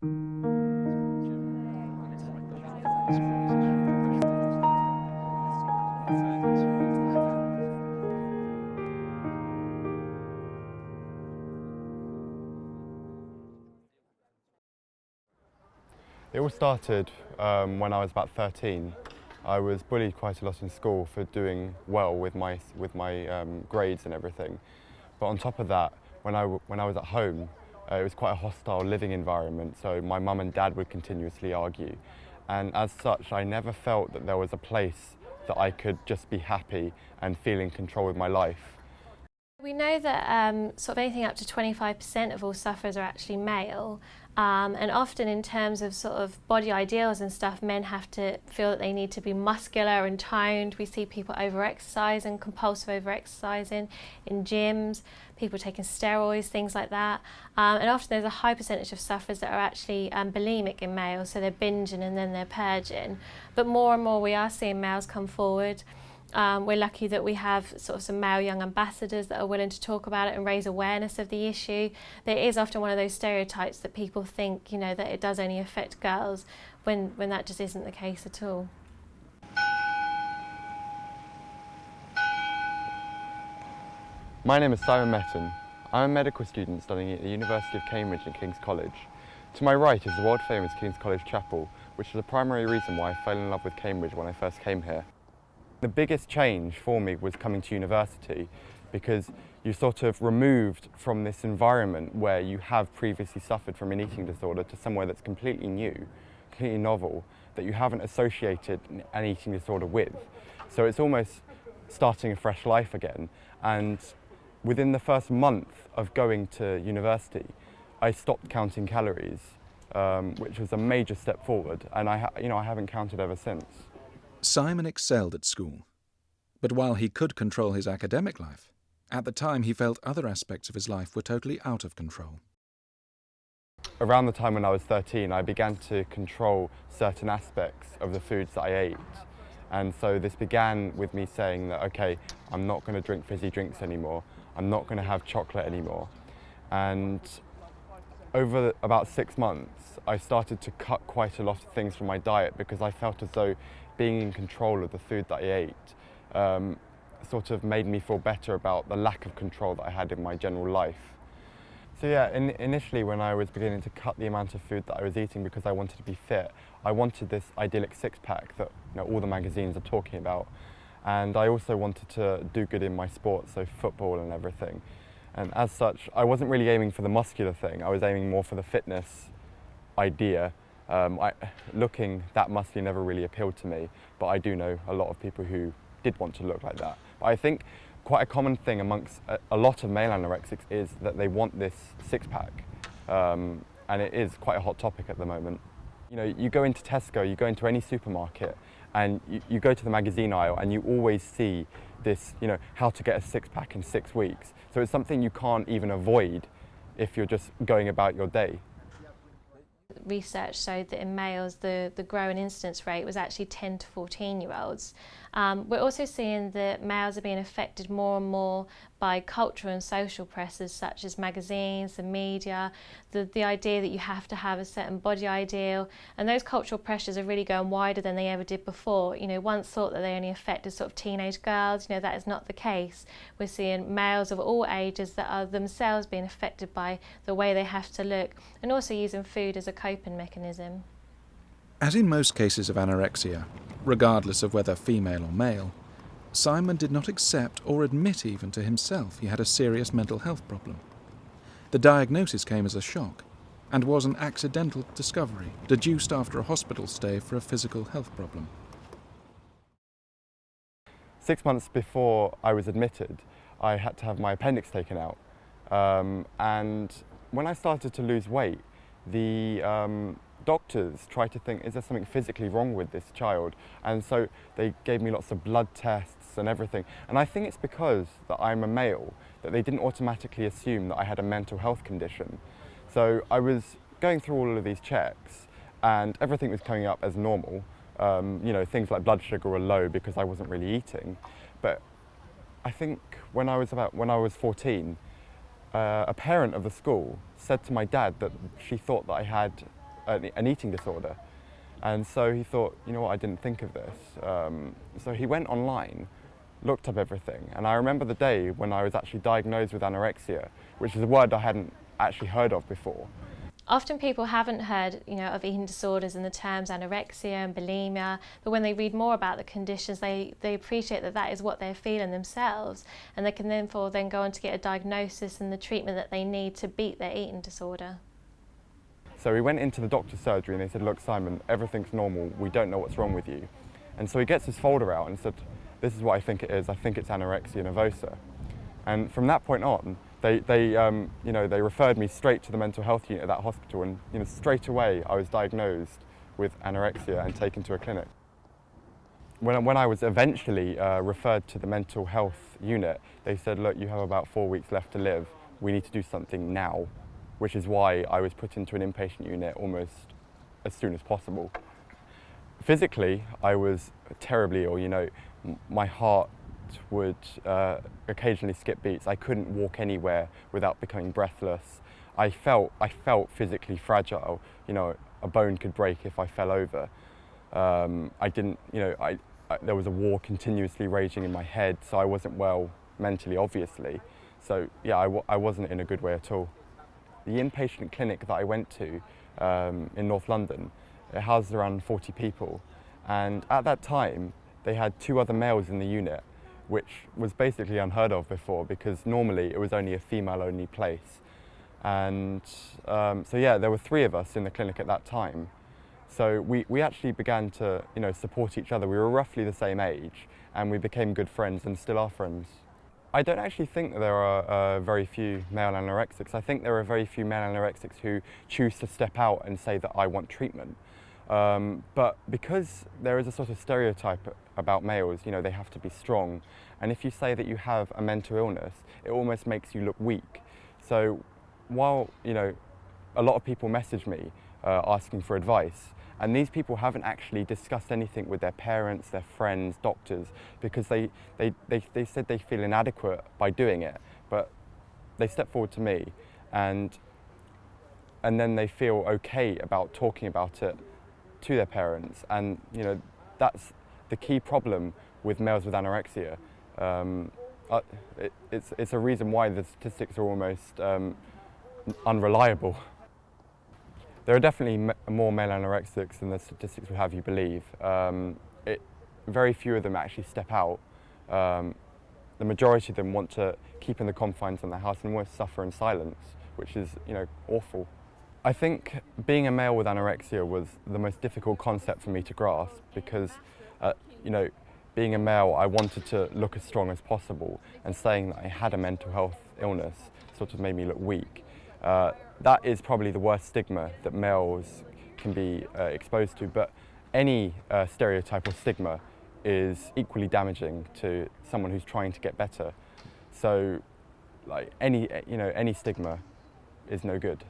It all started when I was about 13. I was bullied quite a lot in school for doing well with my grades and everything. But on top of that, when I was at home, it was quite a hostile living environment, so my mum and dad would continuously argue. And as such, I never felt that there was a place that I could just be happy and feel in control with my life. We know that sort of anything up to 25% of all sufferers are actually male, and often in terms of sort of body ideals and stuff, men have to feel that they need to be muscular and toned. We see people over-exercising, compulsive over-exercising in gyms, people taking steroids, things like that. And often there's a high percentage of sufferers that are actually bulimic in males, so they're binging and then they're purging. But more and more we are seeing males come forward. We're lucky that we have sort of some male young ambassadors that are willing to talk about it and raise awareness of the issue. There is often one of those stereotypes that people think, you know, that it does only affect girls when that just isn't the case at all. My name is Simon Metton. I'm a medical student studying at the University of Cambridge and King's College. To my right is the world famous King's College Chapel, which is the primary reason why I fell in love with Cambridge when I first came here. The biggest change for me was coming to university, because you're sort of removed from this environment where you have previously suffered from an eating disorder to somewhere that's completely new, completely novel, that you haven't associated an eating disorder with. So it's almost starting a fresh life again. And within the first month of going to university, I stopped counting calories, which was a major step forward, and I haven't counted ever since. Simon excelled at school, but while he could control his academic life, at the time he felt other aspects of his life were totally out of control. Around the time when I was 13, I began to control certain aspects of the foods that I ate. And so this began with me saying that, okay, I'm not going to drink fizzy drinks anymore, I'm not going to have chocolate anymore. And over about 6 months, I started to cut quite a lot of things from my diet, because I felt as though being in control of the food that I ate sort of made me feel better about the lack of control that I had in my general life. So yeah, initially when I was beginning to cut the amount of food that I was eating because I wanted to be fit, I wanted this idyllic six-pack that all the magazines are talking about. And I also wanted to do good in my sport, so football and everything. And as such, I wasn't really aiming for the muscular thing, I was aiming more for the fitness idea. Looking that muscly never really appealed to me, but I do know a lot of people who did want to look like that. But I think quite a common thing amongst a lot of male anorexics is that they want this six-pack, and it is quite a hot topic at the moment. You know, you go into Tesco, you go into any supermarket, and you go to the magazine aisle, and you always see this, how to get a six-pack in 6 weeks. So it's something you can't even avoid if you're just going about your day. Research showed that in males the growing incidence rate was actually 10 to 14-year-olds. We're also seeing that males are being affected more and more by cultural and social pressures such as magazines, the media, the idea that you have to have a certain body ideal, and those cultural pressures are really going wider than they ever did before. Once thought that they only affected sort of teenage girls, that is not the case. We're seeing males of all ages that are themselves being affected by the way they have to look, and also using food as a coping mechanism. As in most cases of anorexia, regardless of whether female or male, Simon did not accept or admit even to himself he had a serious mental health problem. The diagnosis came as a shock and was an accidental discovery, deduced after a hospital stay for a physical health problem. 6 months before I was admitted, I had to have my appendix taken out. And when I started to lose weight, the doctors tried to think, is there something physically wrong with this child? And so they gave me lots of blood tests and everything. And I think it's because that I'm a male that they didn't automatically assume that I had a mental health condition. So I was going through all of these checks and everything was coming up as normal. Things like blood sugar were low because I wasn't really eating. But I think when I was 14, a parent of the school said to my dad that she thought that I had an eating disorder. And so he thought, you know what, I didn't think of this. So he went online, looked up everything, and I remember the day when I was actually diagnosed with anorexia, which is a word I hadn't actually heard of before. Often people haven't heard, of eating disorders and the terms anorexia and bulimia, but when they read more about the conditions, they appreciate that that is what they're feeling themselves, and they can then go on to get a diagnosis and the treatment that they need to beat their eating disorder. So we went into the doctor's surgery and they said, look, Simon, everything's normal, we don't know what's wrong with you. And so he gets his folder out and said, this is what I think it is, I think it's anorexia nervosa. And from that point on, they referred me straight to the mental health unit at that hospital, and straight away I was diagnosed with anorexia and taken to a clinic. When I was eventually referred to the mental health unit, they said, look, you have about 4 weeks left to live, we need to do something now, which is why I was put into an inpatient unit almost as soon as possible. Physically, I was terribly ill, my heart would occasionally skip beats. I couldn't walk anywhere without becoming breathless. I felt physically fragile. A bone could break if I fell over. There was a war continuously raging in my head, so I wasn't well mentally, obviously. So yeah, I wasn't in a good way at all. The inpatient clinic that I went to in North London, it housed around 40 people, and at that time they had 2 other males in the unit, which was basically unheard of before, because normally it was only a female-only place. And so yeah, there were 3 of us in the clinic at that time. So we actually began to support each other. We were roughly the same age, and we became good friends and still are friends. I don't actually think that there are very few male anorexics. I think there are very few male anorexics who choose to step out and say that I want treatment. But because there is a sort of stereotype about males, they have to be strong. And if you say that you have a mental illness, it almost makes you look weak. So while, a lot of people message me asking for advice, and these people haven't actually discussed anything with their parents, their friends, doctors, because they said they feel inadequate by doing it, but they step forward to me and then they feel okay about talking about it to their parents. And that's the key problem with males with anorexia. It's a reason why the statistics are almost unreliable. There are definitely more male anorexics than the statistics would have you believe. Very few of them actually step out. The majority of them want to keep in the confines of their house and almost suffer in silence, which is awful. I think being a male with anorexia was the most difficult concept for me to grasp, because being a male, I wanted to look as strong as possible, and saying that I had a mental health illness sort of made me look weak. That is probably the worst stigma that males can be exposed to, but any stereotype or stigma is equally damaging to someone who's trying to get better. So, any stigma is no good.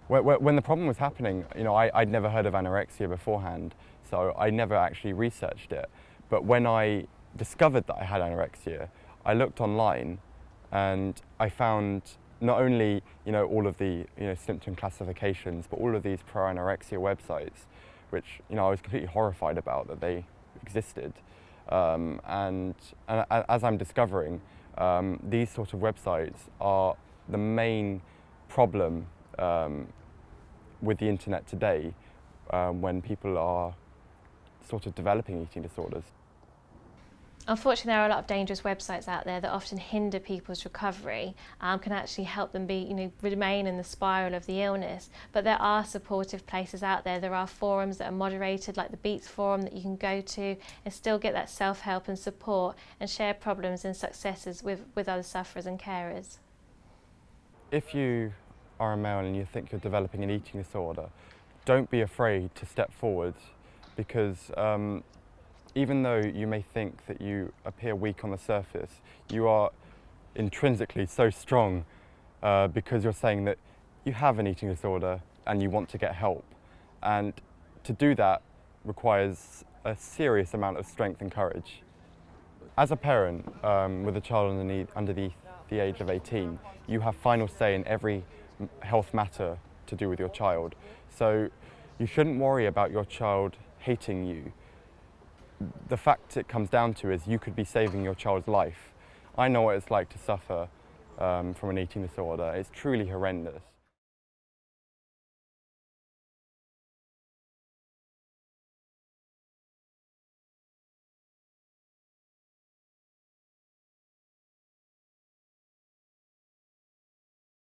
When the problem was happening, I'd never heard of anorexia beforehand, so I never actually researched it. But when I discovered that I had anorexia, I looked online and I found not only all of the symptom classifications, but all of these pro-anorexia websites, which I was completely horrified about that they existed. And as I'm discovering, these sort of websites are the main problem with the internet today, when people are sort of developing eating disorders. Unfortunately, there are a lot of dangerous websites out there that often hinder people's recovery, can actually help them remain in the spiral of the illness. But there are supportive places out there. There are forums that are moderated, like the Beats forum, that you can go to and still get that self-help and support and share problems and successes with other sufferers and carers. If you are a male and you think you're developing an eating disorder, don't be afraid to step forward, because even though you may think that you appear weak on the surface, you are intrinsically so strong, because you're saying that you have an eating disorder and you want to get help. And to do that requires a serious amount of strength and courage. As a parent with a child under the age of 18, you have final say in every health matter to do with your child. So you shouldn't worry about your child hating you. The fact it comes down to is you could be saving your child's life. I know what it's like to suffer from an eating disorder. It's truly horrendous.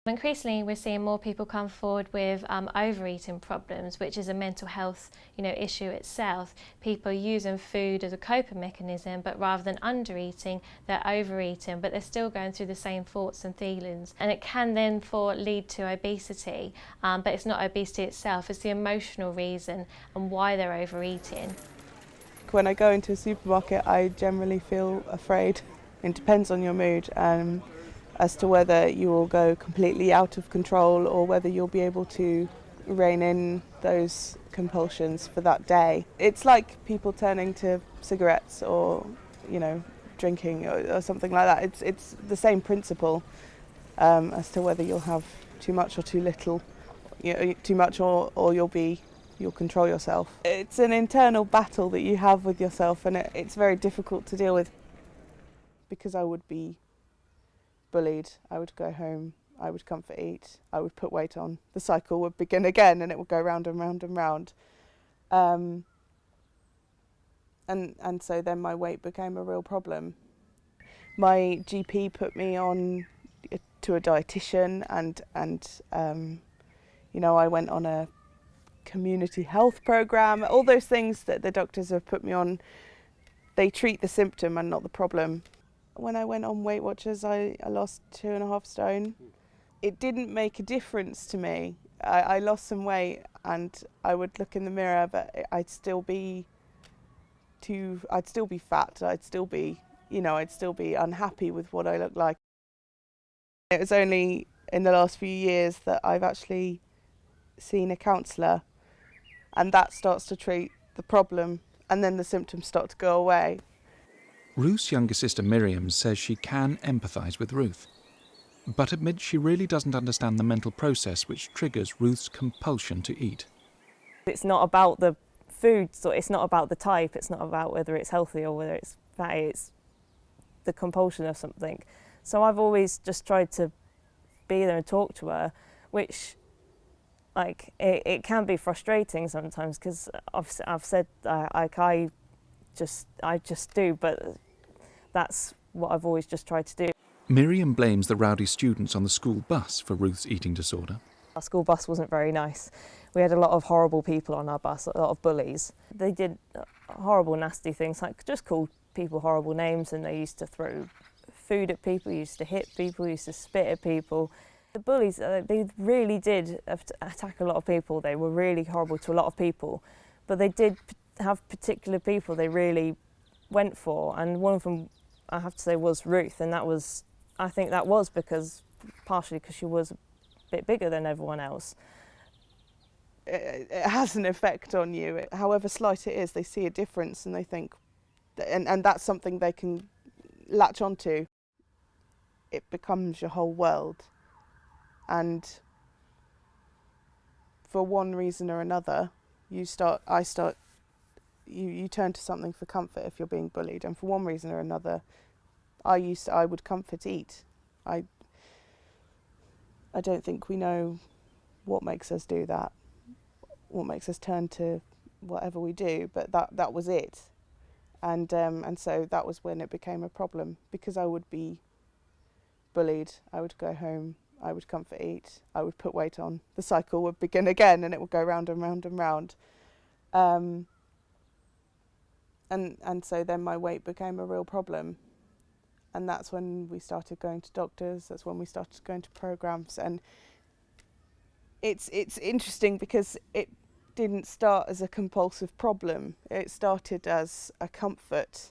Increasingly, we're seeing more people come forward with overeating problems, which is a mental health, issue itself. People are using food as a coping mechanism, but rather than undereating, they're overeating, but they're still going through the same thoughts and feelings. And it can then lead to obesity, but it's not obesity itself, it's the emotional reason and why they're overeating. When I go into a supermarket, I generally feel afraid. It depends on your mood. As to whether you will go completely out of control or whether you'll be able to rein in those compulsions for that day. It's like people turning to cigarettes or, drinking or something like that. It's the same principle as to whether you'll have too much or too little, too much or you'll control yourself. It's an internal battle that you have with yourself, and it's very difficult to deal with because I would be bullied, I would go home, I would comfort eat, I would put weight on. The cycle would begin again and it would go round and round and round. And so then my weight became a real problem. My GP put me on to a dietitian and I went on a community health programme. All those things that the doctors have put me on, they treat the symptom and not the problem. When I went on Weight Watchers, I lost 2.5 stone. It didn't make a difference to me. I lost some weight and I would look in the mirror, but I'd still be fat. I'd still be unhappy with what I looked like. It was only in the last few years that I've actually seen a counsellor, and that starts to treat the problem, and then the symptoms start to go away. Ruth's younger sister Miriam says she can empathise with Ruth, but admits she really doesn't understand the mental process which triggers Ruth's compulsion to eat. It's not about the food, so it's not about the type, it's not about whether it's healthy or whether it's fatty, it's the compulsion of something. So I've always just tried to be there and talk to her, which it can be frustrating sometimes because I've said I just do, but that's what I've always just tried to do. Miriam blames the rowdy students on the school bus for Ruth's eating disorder. Our school bus wasn't very nice. We had a lot of horrible people on our bus, a lot of bullies. They did horrible, nasty things, like just called people horrible names, and they used to throw food at people, used to hit people, used to spit at people. The bullies, they really did attack a lot of people. They were really horrible to a lot of people, but they did have particular people they really went for, and one of them, I have to say, was Ruth, and I think that was partially because she was a bit bigger than everyone else. It has an effect on you, however slight it is. They see a difference and they think, and that's something they can latch onto. It becomes your whole world, and for one reason or another, you turn to something for comfort if you're being bullied, and for one reason or another, I would comfort eat. I don't think we know what makes us do that, what makes us turn to whatever we do, but that was it, and so that was when it became a problem, because I would be bullied. I would go home, I would comfort eat, I would put weight on. The cycle would begin again, and it would go round and round and round. And so then my weight became a real problem, and that's when we started going to doctors. That's when we started going to programs, and it's interesting because it didn't start as a compulsive problem. It started as a comfort,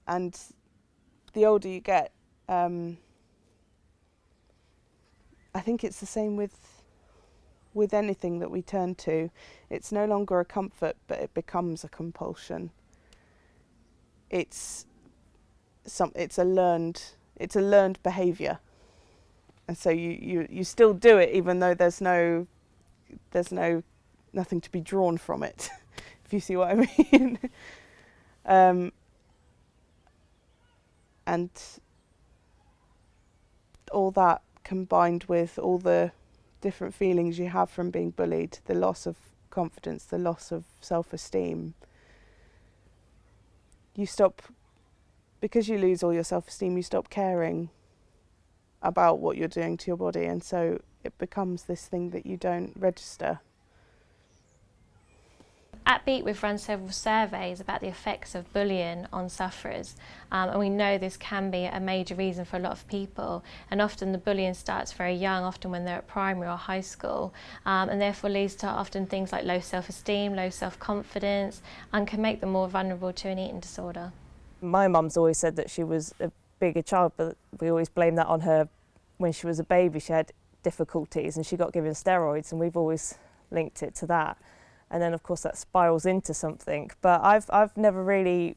and the older you get, I think it's the same with anything that we turn to. It's no longer a comfort, but it becomes a compulsion. It's a learned behaviour, and so you still do it even though there's no there's nothing to be drawn from it, if you see what I mean. And all that combined with all the different feelings you have from being bullied, the loss of confidence, the loss of self-esteem, you stop, because you lose all your self-esteem, you stop caring about what you're doing to your body, and so it becomes this thing that you don't register. At Beat, we've run several surveys about the effects of bullying on sufferers, and we know this can be a major reason for a lot of people, and often the bullying starts very young, often when they're at primary or high school, and therefore leads to often things like low self-esteem, low self-confidence, and can make them more vulnerable to an eating disorder. My mum's always said that she was a bigger child, but we always blame that on her. When she was a baby, she had difficulties and she got given steroids, and we've always linked it to that. And then of course that spirals into something. But I've never really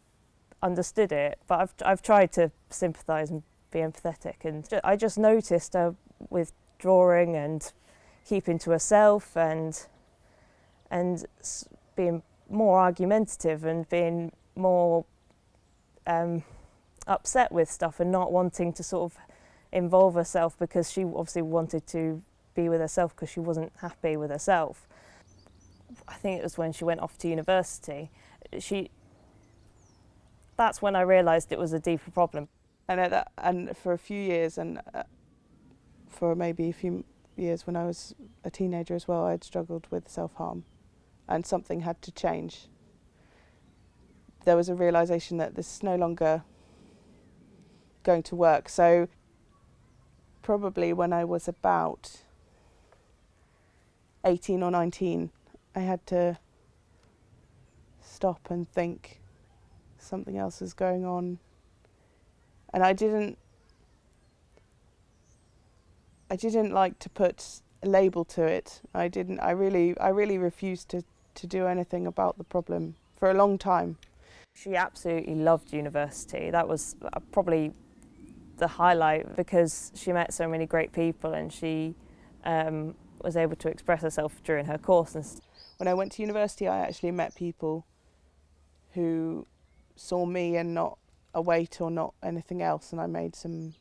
understood it, but I've tried to sympathise and be empathetic, and I just noticed her withdrawing and keeping to herself and being more argumentative and being more upset with stuff and not wanting to sort of involve herself, because she obviously wanted to be with herself because she wasn't happy with herself. I think it was when she went off to university. That's when I realised it was a deeper problem. And for a few years, and for maybe a few years when I was a teenager as well, I'd struggled with self-harm, and something had to change. There was a realisation that this is no longer going to work. So probably when I was about 18 or 19, I had to stop and think something else is going on. And I didn't like to put a label to it. I really refused to do anything about the problem for a long time. She absolutely loved university. That was probably the highlight, because she met so many great people and she was able to express herself during her course. And when I went to university, I actually met people who saw me and not a weight or not anything else, and I made some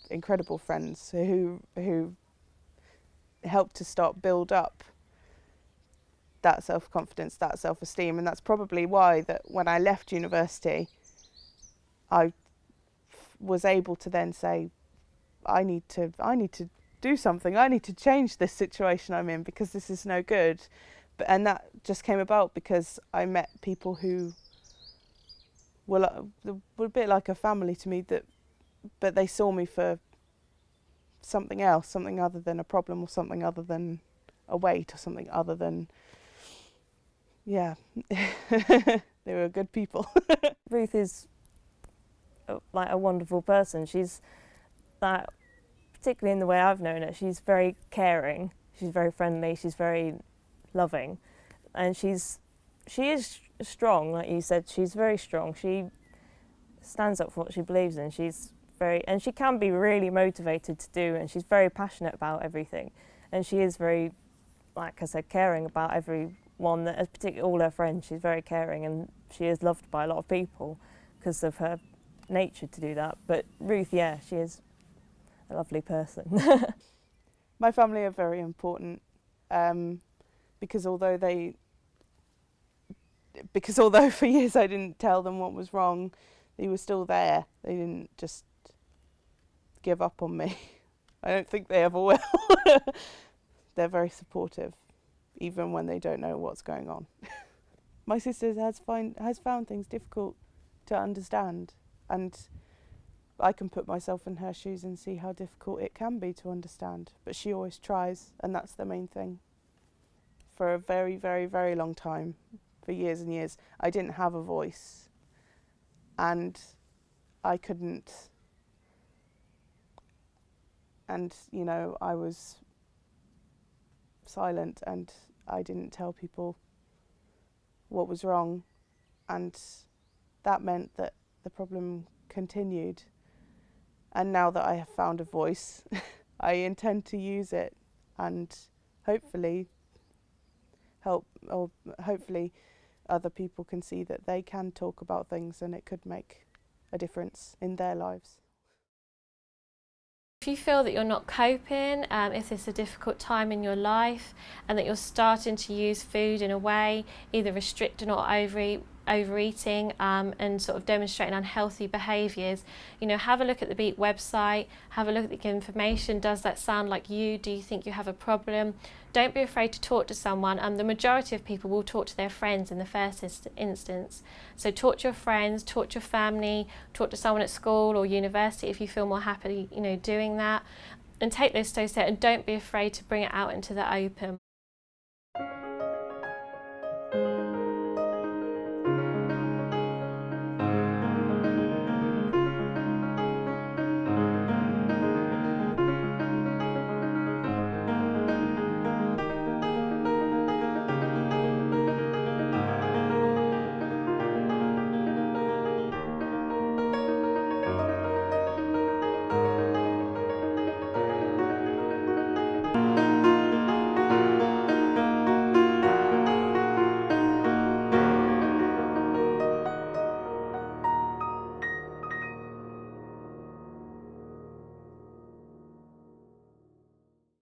incredible friends who helped to build up that self-confidence, that self-esteem. And that's probably why that when I left university, I was able to then say, I need to do something. I need to change this situation I'm in, because this is no good. And that just came about because I met people who were a bit like a family to me, but they saw me for something else, something other than a problem, or something other than a weight, or something other than, yeah, they were good people. Ruth is like a wonderful person. She's that, particularly in the way I've known her, she's very caring, she's very friendly, she's very loving, and she is strong, like you said. She's very strong. She stands up for what she believes in. And she can be really motivated to do, and she's very passionate about everything, and she is very, like I said, caring about everyone, particularly all her friends. She's very caring, and she is loved by a lot of people because of her nature to do that. But Ruth, yeah, she is a lovely person. My family are very important, because although for years I didn't tell them what was wrong, they were still there. They didn't just give up on me. I don't think they ever will. They're very supportive, even when they don't know what's going on. My sister has found things difficult to understand, and I can put myself in her shoes and see how difficult it can be to understand. But she always tries, and that's the main thing. For a very, very, very long time, for years and years, I didn't have a voice, and I couldn't. And, you know, I was silent, and I didn't tell people what was wrong, and that meant that the problem continued. And now that I have found a voice, I intend to use it and hopefully help, or hopefully other people can see that they can talk about things and it could make a difference in their lives. If you feel that you're not coping, if it's a difficult time in your life and that you're starting to use food in a way, either restricting or overeating and sort of demonstrating unhealthy behaviours, have a look at the Beat website, have a look at the information. Does that sound like you? Do you think you have a problem? Don't be afraid to talk to someone. The majority of people will talk to their friends in the first instance. So talk to your friends, talk to your family, talk to someone at school or university if you feel more happy, doing that. And take those steps there, and don't be afraid to bring it out into the open.